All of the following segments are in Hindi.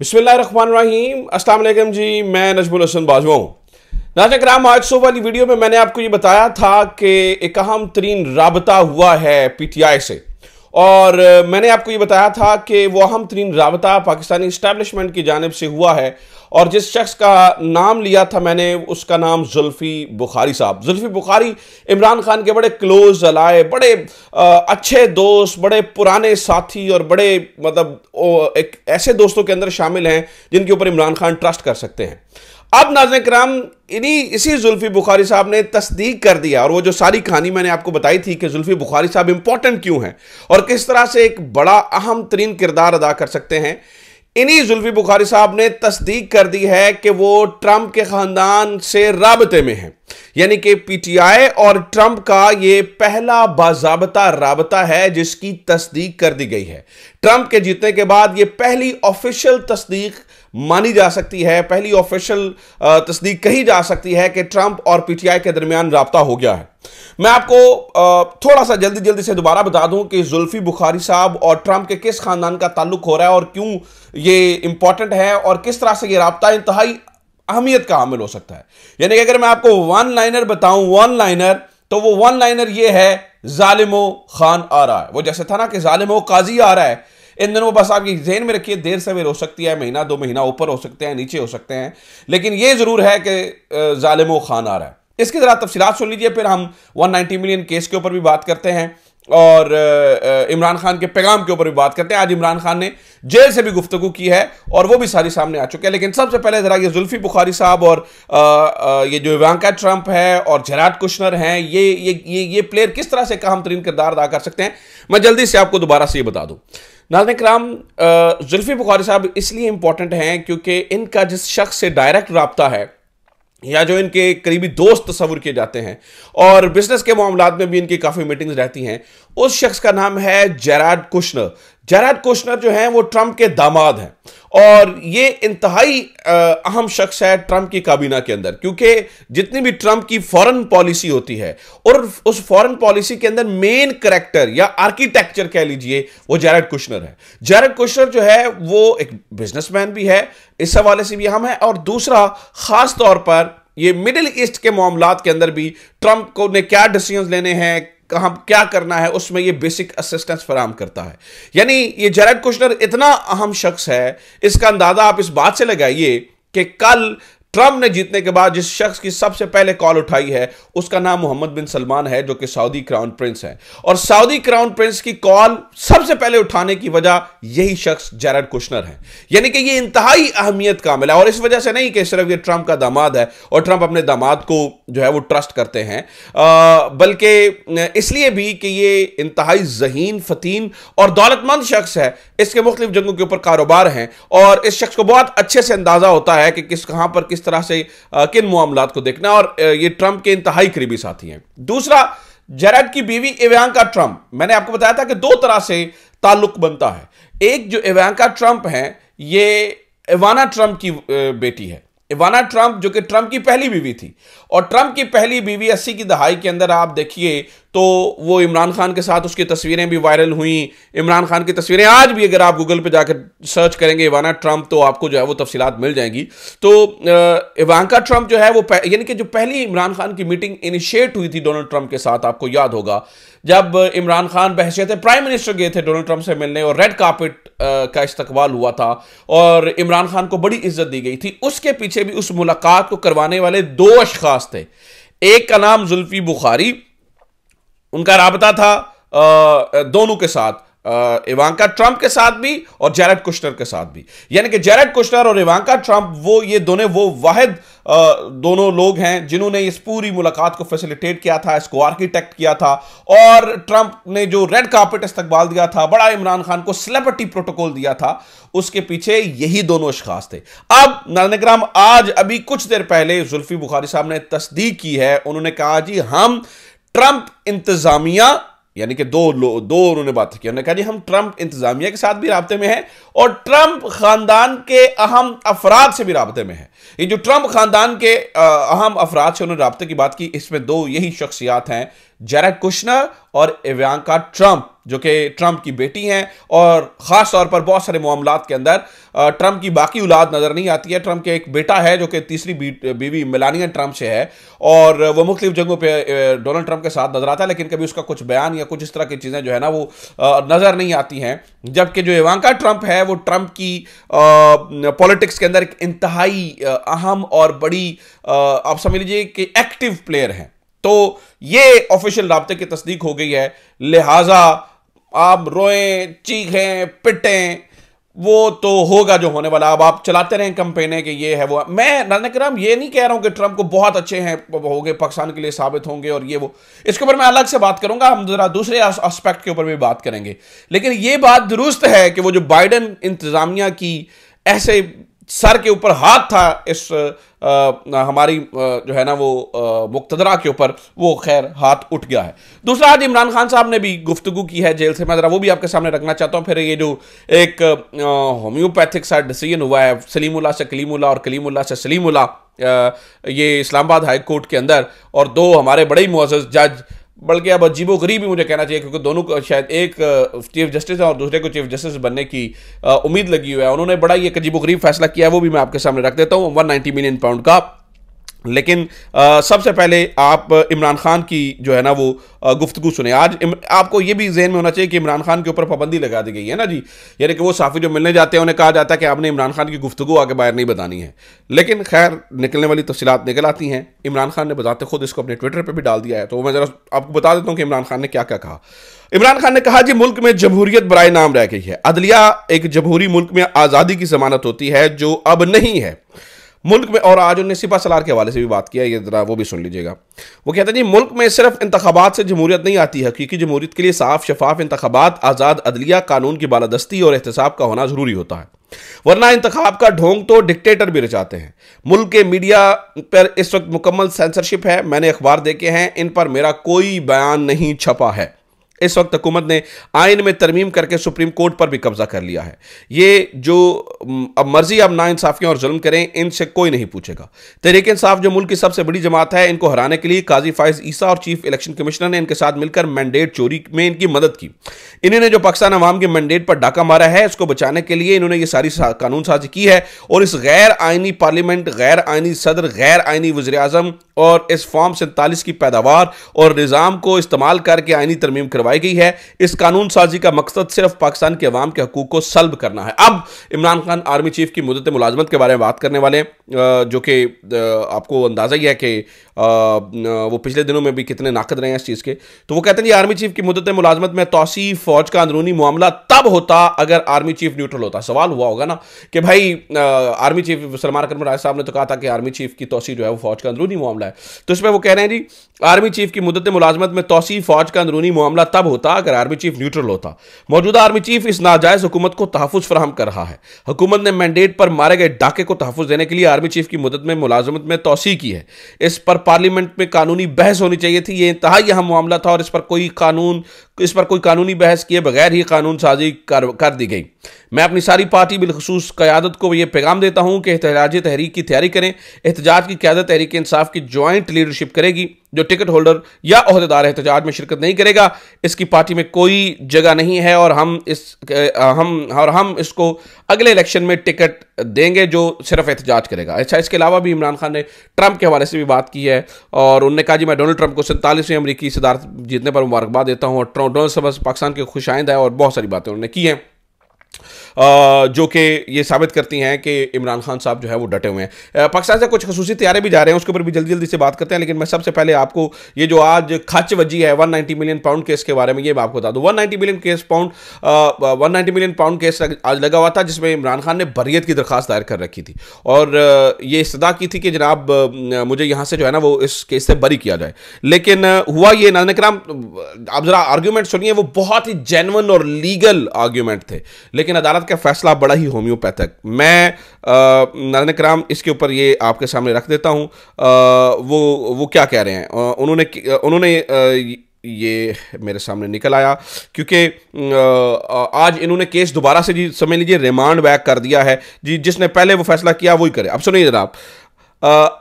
बिस्मिल्लाहिर्रहमानिर्रहीम, अस्सलाम वालेकुम जी। मैं नजमुल हसन बाजवा हूँ। नाज़रीन किराम, आज सुबह वाली वीडियो में मैंने आपको ये बताया था कि एक अहम तरीन राबता हुआ है पीटीआई से, और मैंने आपको ये बताया था कि वो अहम तरीन राबता पाकिस्तानी इस्टेब्लिशमेंट की जानिब से हुआ है, और जिस शख्स का नाम लिया था मैंने, उसका नाम जुल्फी बुखारी साहब। जुल्फी बुखारी इमरान खान के बड़े क्लोज अलाए, बड़े अच्छे दोस्त, बड़े पुराने साथी और बड़े एक ऐसे दोस्तों के अंदर शामिल हैं जिनके ऊपर इमरान खान ट्रस्ट कर सकते हैं। अब नाज़रीन किराम, इसी जुल्फी बुखारी साहब ने तस्दीक कर दिया, और वो जो सारी कहानी मैंने आपको बताई थी कि जुल्फी बुखारी साहब इंपॉर्टेंट क्यों हैं और किस तरह से एक बड़ा अहम तरीन किरदार अदा कर सकते हैं, इन्हीं जुल्फी बुखारी साहब ने तस्दीक कर दी है कि वो ट्रंप के खानदान से राबते में हैं। यानी कि पीटीआई और ट्रंप का ये पहला बाज़ाबता राबता है जिसकी तस्दीक कर दी गई है। ट्रंप के जीतने के बाद ये पहली ऑफिशियल तस्दीक मानी जा सकती है, पहली ऑफिशियल तस्दीक कही जा सकती है कि ट्रंप और पीटीआई के दरमियान राबता हो गया है। मैं आपको थोड़ा सा जल्दी से दोबारा बता दूं कि जुल्फी बुखारी साहब और ट्रंप के किस खानदान का ताल्लुक हो रहा है और क्यों ये इंपॉर्टेंट है, और किस तरह से ये राबता इंतहाई अहमियत का हामिल हो सकता है। यानी कि अगर मैं आपको वन लाइनर बताऊं, वन लाइनर, तो वो वन लाइनर ये है, जालिमो खान आ रहा है। वो जैसे था ना कि जालिमो काजी आ रहा है, इन दिनों बस आपकी ज़हन में रखिए, देर सवेर हो सकती है, महीना दो महीना ऊपर हो सकते हैं, नीचे हो सकते हैं, लेकिन ये जरूर है कि जालिमो खान आ रहा है। इसकी जरा तफसीलात सुन लीजिए, फिर हम 190 मिलियन केस के ऊपर भी बात करते हैं और इमरान खान के पैगाम के ऊपर भी बात करते हैं। आज इमरान खान ने जेल से भी गुफ्तगू की है और वो भी सारी सामने आ चुके हैं। लेकिन सबसे पहले जरा ये जुल्फी बुखारी साहब और ये जो इवांका ट्रंप है और जेराड कुशनर हैं, ये प्लेयर किस तरह से अहम तरीन किरदार अदा कर सकते हैं, मैं जल्दी से आपको दोबारा से ये बता दूं। नाज़रीन किराम, जुल्फी बुखारी साहब इसलिए इंपॉर्टेंट हैं क्योंकि इनका जिस शख्स से डायरेक्ट राब्ता है या जो इनके करीबी दोस्त तस्वुर किए जाते हैं और बिजनेस के मामलात में भी इनकी काफ़ी मीटिंग्स रहती हैं, उस शख्स का नाम है जेराड कुशनर। जेराड कुशनर जो हैं वो ट्रंप के दामाद हैं, और ये इंतहाई अहम शख्स है ट्रंप की काबीना के अंदर, क्योंकि जितनी भी ट्रंप की फॉरेन पॉलिसी होती है और उस फॉरेन पॉलिसी के अंदर मेन करैक्टर या आर्किटेक्चर कह लीजिए, वो जेराड कुशनर है। जेराड कुशनर जो है वो एक बिजनेसमैन भी है, इस हवाले से भी अहम है, और दूसरा खास तौर पर ये मिडिल ईस्ट के मामलात के अंदर भी ट्रंप को ने क्या डिसीजन लेने हैं, कहाँ क्या करना है, उसमें ये बेसिक असिस्टेंस फराहम करता है। यानी ये जेराड कुशनर इतना अहम शख्स है, इसका अंदाजा आप इस बात से लगाइए कि कल ट्रंप ने जीतने के बाद जिस शख्स की सबसे पहले कॉल उठाई है उसका नाम मोहम्मद बिन सलमान है, जो कि सऊदी क्राउन प्रिंस है, और सऊदी क्राउन प्रिंस की कॉल सबसे पहले उठाने की वजह यही शख्स जेराड कुशनर है। यानी कि ये इंतहाई अहमियत का अमल है, और इस वजह से नहीं कि सिर्फ ये ट्रंप का दामाद है और ट्रंप अपने दामाद को जो है वो ट्रस्ट करते हैं, बल्कि इसलिए भी कि ये इंतहाई ज़हीन, फतीन और दौलतमंद शख्स है। इसके मुख्तलिफ जगहों के ऊपर कारोबार हैं, और इस शख्स को बहुत अच्छे से अंदाजा होता है कि कहां पर किस तरह से किन मामलात को देखना, और ये ट्रंप के इंतहाई करीबी साथी हैं। दूसरा, जेराड की बीवी इवांका ट्रंप, मैंने आपको बताया था कि दो तरह से ताल्लुक बनता है। एक जो इवांका ट्रंप है, ये इवाना ट्रंप की बेटी है। इवाना ट्रंप जो कि ट्रंप की पहली बीवी थी, और ट्रंप की पहली बीवी 80 की दहाई के अंदर आप देखिए तो वो इमरान खान के साथ उसकी तस्वीरें भी वायरल हुई। इमरान खान की तस्वीरें आज भी अगर आप गूगल पे जाकर सर्च करेंगे इवाना ट्रंप, तो आपको जो है वो तफसीलात मिल जाएंगी। तो इवांका ट्रंप जो है वो यानी कि जो पहली इमरान खान की मीटिंग इनिशिएट हुई थी डोनाल्ड ट्रंप के साथ, आपको याद होगा, जब इमरान खान बहैसियत प्राइम मिनिस्टर गए थे डोनाल्ड ट्रंप से मिलने, और रेड कार्पेट का इस्तकबाल हुआ था और इमरान खान को बड़ी इज्जत दी गई थी। उसके पीछे भी उस मुलाकात को करवाने वाले दो अशखास थे। एक का नाम जुल्फी बुखारी, उनका राबता था दोनों के साथ, इवांका ट्रंप के साथ भी और जेराड कुशनर के साथ भी। यानी कि जेराड कुशनर और इवांका ट्रंप ये दोनों वाहिद दोनों लोग हैं जिन्होंने इस पूरी मुलाकात को फैसिलिटेट किया था, इसको आर्किटेक्ट किया था, और ट्रंप ने जो रेड कार्पेट इस्तकबाल दिया था, बड़ा इमरान खान को सेलिब्रिटी प्रोटोकॉल दिया था, उसके पीछे यही दोनों अशखास थे। अब नाज़रीन किराम, आज अभी कुछ देर पहले जुल्फी बुखारी साहब ने तस्दीक की है। उन्होंने कहा जी हम ट्रंप इंतजामिया, यानी कि दो उन्होंने बात की, उन्होंने कहा जी हम ट्रंप इंतजामिया के साथ भी राब्ते में हैं और ट्रंप खानदान के अहम अफराद से भी राब्ते में है। ये जो ट्रंप खानदान के अहम अफराद से उन्होंने राब्ते की बात की, इसमें दो यही शख्सियात हैं, जेराड कुशनर और इवांका ट्रंप। जो कि ट्रंप की बेटी हैं, और ख़ास तौर पर बहुत सारे मामलात के अंदर ट्रंप की बाकी औलाद नज़र नहीं आती है। ट्रंप के एक बेटा है जो कि तीसरी बीवी मेलानिया ट्रंप से है, और वो मुख्तलिफ जगहों पे डोनाल्ड ट्रंप के साथ नजर आता है, लेकिन कभी उसका कुछ बयान या कुछ इस तरह की चीज़ें जो है ना वो नज़र नहीं आती हैं। जबकि जो इवांका ट्रंप है वो ट्रंप की पॉलिटिक्स के अंदर एक इंतहाई अहम और बड़ी आप समझ लीजिए कि एक्टिव प्लेयर हैं। तो ये ऑफिशियल राब्ते की तस्दीक हो गई है, लिहाजा आप रोएं, चीखें, पिटें, वो तो होगा जो होने वाला। अब आप चलाते रहें कैंपेनें कि ये है वो। मैं नाज़रीन किराम ये नहीं कह रहा हूं कि ट्रंप को बहुत अच्छे हैं होंगे, पाकिस्तान के लिए साबित होंगे और ये वो, इसके ऊपर मैं अलग से बात करूंगा, हम जरा दूसरे एस्पेक्ट के ऊपर भी बात करेंगे। लेकिन ये बात दुरुस्त है कि वो जो बाइडन इंतजामिया की ऐसे सर के ऊपर हाथ था इस हमारी जो है ना वो मुक्तदरा के ऊपर, वो खैर हाथ उठ गया है। दूसरा, आज इमरान खान साहब ने भी गुफ्तगू की है जेल से, मैं जरा वो भी आपके सामने रखना चाहता हूं। फिर ये जो एक होम्योपैथिक सा डिसीजन हुआ है सलीमुल्लाह से कलीमुल्लाह और कलीमुल्लाह से सलीमुल्लाह, ये इस्लामाबाद हाई कोर्ट के अंदर, और दो हमारे बड़े ही मुअज़्ज़ज़ जज, बल्कि अब अजीबो गरीब ही मुझे कहना चाहिए, क्योंकि दोनों को शायद एक चीफ जस्टिस है और दूसरे को चीफ जस्टिस बनने की उम्मीद लगी हुई है। उन्होंने बड़ा ही एक अजीबो गरीब फैसला किया है, वो भी मैं आपके सामने रख देता हूँ, 190 मिलियन पाउंड का। लेकिन सबसे पहले आप इमरान खान की जो है ना वो गुफ्तगू सुने। आज आपको ये भी जहन में होना चाहिए कि इमरान खान के ऊपर पाबंदी लगा दी गई है ना जी, यानी कि वो साफ़ी जो मिलने जाते हैं उन्हें कहा जाता है कि आपने इमरान खान की गुफ्तगू आगे बाहर नहीं बतानी है। लेकिन खैर निकलने वाली तफसीलात निकल आती हैं। इमरान खान ने बताते खुद इसको अपने ट्विटर पर भी डाल दिया है, तो मैं ज़रा आपको बता देता हूँ कि इमरान खान ने क्या क्या कहा। इमरान खान ने कहा जी, मुल्क में जमहूरियत बराए नाम रह गई है। अदलिया एक जमहूरी मुल्क में आज़ादी की जमानत होती है जो अब नहीं है मुल्क में। और आज उन्होंने सिपा सलार के हवाले से भी बात किया, ये जरा वो भी सुन लीजिएगा। वो कहते हैं जी, मुल्क में सिर्फ इंतखाबात से जमहूरियत नहीं आती है, क्योंकि जमहूरियत के लिए साफ शफाफ इंतखाबात, आज़ाद अदलिया, कानून की बालादस्ती और एहतसाब का होना जरूरी होता है, वरना इंतखाब का ढोंग तो डिक्टेटर भी रचाते हैं। मुल्क के मीडिया पर इस वक्त मुकम्मल सेंसरशिप है। मैंने अखबार देखे हैं, इन पर मेरा कोई बयान नहीं छपा है। इस वक्त हुकूमत ने आइन में तरमीम करके सुप्रीम कोर्ट पर भी कब्जा कर लिया है। ये जो अब मर्जी अब नाइंसाफियां और जुल्म करें, इनसे कोई नहीं पूछेगा। तहरीक इंसाफ जो मुल्क की सबसे बड़ी जमात है, इनको हराने के लिए काजी फाइज ईसा और चीफ इलेक्शन कमिश्नर ने इनके साथ मिलकर मैंडेट चोरी में इनकी मदद की। इन्होंने जो पाकिस्तान अवाम के मैंडेट पर डाका मारा है, इसको बचाने के लिए इन्होंने ये सारी कानून साजी की है, और इस गैर आइनी पार्लियामेंट, गैर आइनी सदर, गैर आइनी वज़ीर आज़म और इस फॉर्म 47 की पैदावार और निज़ाम को इस्तेमाल करके आइनी तरमीम करवाई गई है। इस कानून साजी का मकसद सिर्फ पाकिस्तान के अवाम के हकूक को सल्ब करना है। अब इमरान खान आर्मी चीफ की मुद्दत मुलाजमत के बारे में बात करने वाले, जो कि आपको अंदाजा ही है कि वो पिछले दिनों में भी कितने नाकद रहे हैं इस चीज़ के। तो वो कहते हैं आर्मी चीफ की मुद्दत मुलाजमत में तौसी फौज का अंदरूनी मामला तब होता अगर आर्मी चीफ न्यूट्रल होता। सवाल हुआ होगा ना कि भाई आर्मी चीफ सलमान अकरम राय साहब ने तो कहा था कि आर्मी चीफ की तौसी जो है वो फौज का अंदरूनी मामला है, तो इसमें वो कह रहे हैं जी आर्मी चीफ की मुद्दत मुलाजमत में तौसी फौज का अंदरूनी मामला तब होता अगर आर्मी चीफ न्यूट्रल होता। मौजूदा आर्मी चीफ इस नाजायज हुकूमत को तहफ़्फ़ुज़ फराहम कर रहा है। हुकूमत ने मैंडेट पर मारे गए डाके को तहफ़्फ़ुज़ देने के लिए आर्मी चीफ की मुद्दत में मुलाजमत में तौसी की है। इस पर पार्लियामेंट में कानूनी बहस होनी चाहिए थी। यह इंतहाई अहम मामला था और इस पर कोई कानूनी बहस किए बगैर ही कानून साजी कर दी गई। मैं अपनी सारी पार्टी बिलखसूस क़यादत को यह पैगाम देता हूं कि एहतजाजी तहरीक की तैयारी करें। एहतजाज की क़यादत तहरीक इंसाफ की जॉइंट लीडरशिप करेगी। जो टिकट होल्डर या ओहदेदार एहतजाज में शिरकत नहीं करेगा, इसकी पार्टी में कोई जगह नहीं है, और हम इसको अगले इलेक्शन में टिकट देंगे जो सिर्फ एहतजाज करेगा। अच्छा, इसके अलावा भी इमरान खान ने ट्रंप के हवाले से भी बात की है, और उन्होंने कहा जी मैं डोनाल्ड ट्रंप को 47वें अमरीकी सदारत जीतने पर मुबारकबाद देता हूँ, और डोनाल्ड ट्रंप पाकिस्तान के खुशाइंद है, और बहुत सारी बातें उन्होंने की हैं जो कि ये साबित करती हैं कि इमरान खान साहब जो है वो डटे हुए हैं। पाकिस्तान से कुछ खसूसी तैयारे भी जा रहे हैं, उसके ऊपर भी जल्दी जल्दी से बात करते हैं। लेकिन मैं सबसे पहले आपको ये जो आज खच वजी है 190 मिलियन पाउंड केस के बारे में ये मैं आपको बता दूं। 190 मिलियन पाउंड केस आज लगा हुआ था, जिसमें इमरान खान ने बरियत की दरखास्त दायर कर रखी थी, और ये इस्तदा की थी कि जनाब मुझे यहाँ से जो है ना वो इस केस से बरी किया जाए। लेकिन हुआ ये, नाज़रीन किराम आप जरा आर्ग्यूमेंट सुनिए, वो बहुत ही जेन्युइन और लीगल आर्ग्यूमेंट थे, लेकिन अदालत का फैसला बड़ा ही होम्योपैथिक। मैं नाज़रीन किराम इसके ऊपर ये आपके सामने रख देता हूँ। वो क्या कह रहे हैं, उन्होंने ये मेरे सामने निकल आया, क्योंकि आज इन्होंने केस दोबारा से जी समझ लीजिए रिमांड बैक कर दिया है जी। जिसने पहले वो फैसला किया वही करे। अब सुनिए जनाब,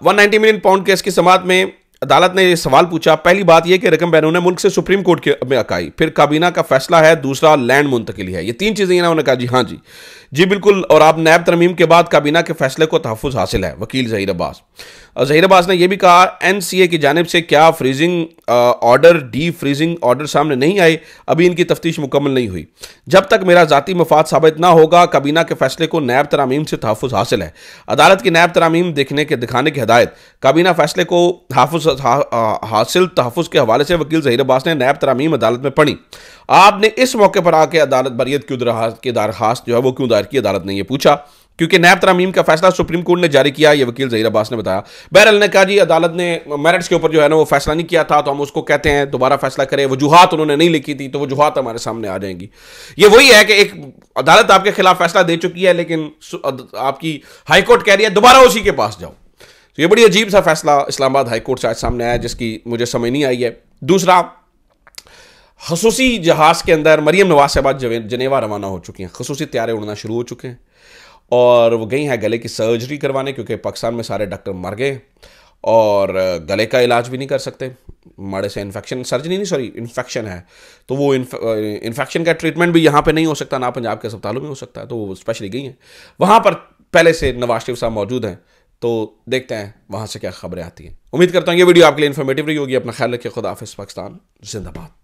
190 मिलियन पाउंड केस की समाअत में अदालत ने ये सवाल पूछा। पहली बात यह कि रकम बैरून मुल्क से सुप्रीम कोर्ट में अकाई, फिर काबीना का फैसला है, दूसरा लैंड मुंतकिली है। ये तीन चीजें इन्होंने कहा जी हाँ जी बिल्कुल। और आप नैब तरमीम के बाद काबीना के फैसले को तहफ़्फ़ुज़ हासिल है। वकील ज़हीर अब्बास। और ज़हीर अब्बास ने यह भी कहा NCA की जानिब से क्या freezing order, D freezing order सामने नहीं आए, अभी इनकी तफ्तीश मुकम्मल नहीं हुई। जब तक मेरा ज़ाती मफाद साबित ना होगा, काबीना के फैसले को नैब तरामीम से तहफ़्फ़ुज़ हासिल है। अदालत की नैब तरामीम दिखाने की हिदायत, काबीना फैसले को हासिल तहफ़्फ़ुज़ के हवाले से वकील ज़हीर अब्बास ने नैब तरामीम अदालत में पढ़ी। आपने इस मौके पर आके अदालत बरियत की दरखास्त जो है वो क्यों दायर की, अदालत ने यह पूछा। क्योंकि नैब तरामीम का फैसला सुप्रीम कोर्ट ने जारी किया, यह वकील ज़हीर अब्बास ने बताया। बहरहाल ने कहा जी अदालत ने मेरिट्स के ऊपर जो है ना वो फैसला नहीं किया था, तो हम उसको कहते हैं दोबारा फैसला करें। वजूहात उन्होंने नहीं लिखी थी, तो वजूहात हमारे सामने आ जाएंगी। ये वही है कि एक अदालत आपके खिलाफ फैसला दे चुकी है, लेकिन आपकी हाईकोर्ट कह रही है दोबारा उसी के पास जाओ। तो ये बड़ी अजीब सा फैसला इस्लामाबाद हाईकोर्ट से आज सामने आया, जिसकी मुझे समझ नहीं आई है। दूसरा, खसूसी जहाज़ के अंदर मरीम नवाज साहबा जनेवा रवाना हो चुकी हैं। खसूसी तैयारे उड़ना शुरू हो चुके हैं और वो गई हैं गले की सर्जरी करवाने, क्योंकि पाकिस्तान में सारे डॉक्टर मर गए और गले का इलाज भी नहीं कर सकते। माड़े से इन्फेक्शन, सर्जरी नहीं सॉरी इन्फेक्शन है, तो वो इन्फेक्शन का ट्रीटमेंट भी यहाँ पे नहीं हो सकता, ना पंजाब के अस्पतालों में हो सकता है। तो वो स्पेशली गई हैं वहाँ पर। पहले से नवाज शरीफ साहब मौजूद हैं, तो देखते हैं वहाँ से क्या खबरें आती हैं। उम्मीद करता हूँ ये वीडियो आपके लिए इन्फॉर्मेटिव रही होगी। अपना ख्याल रखिए। खुदा हाफिज़। पाकिस्तान जिंदाबाद।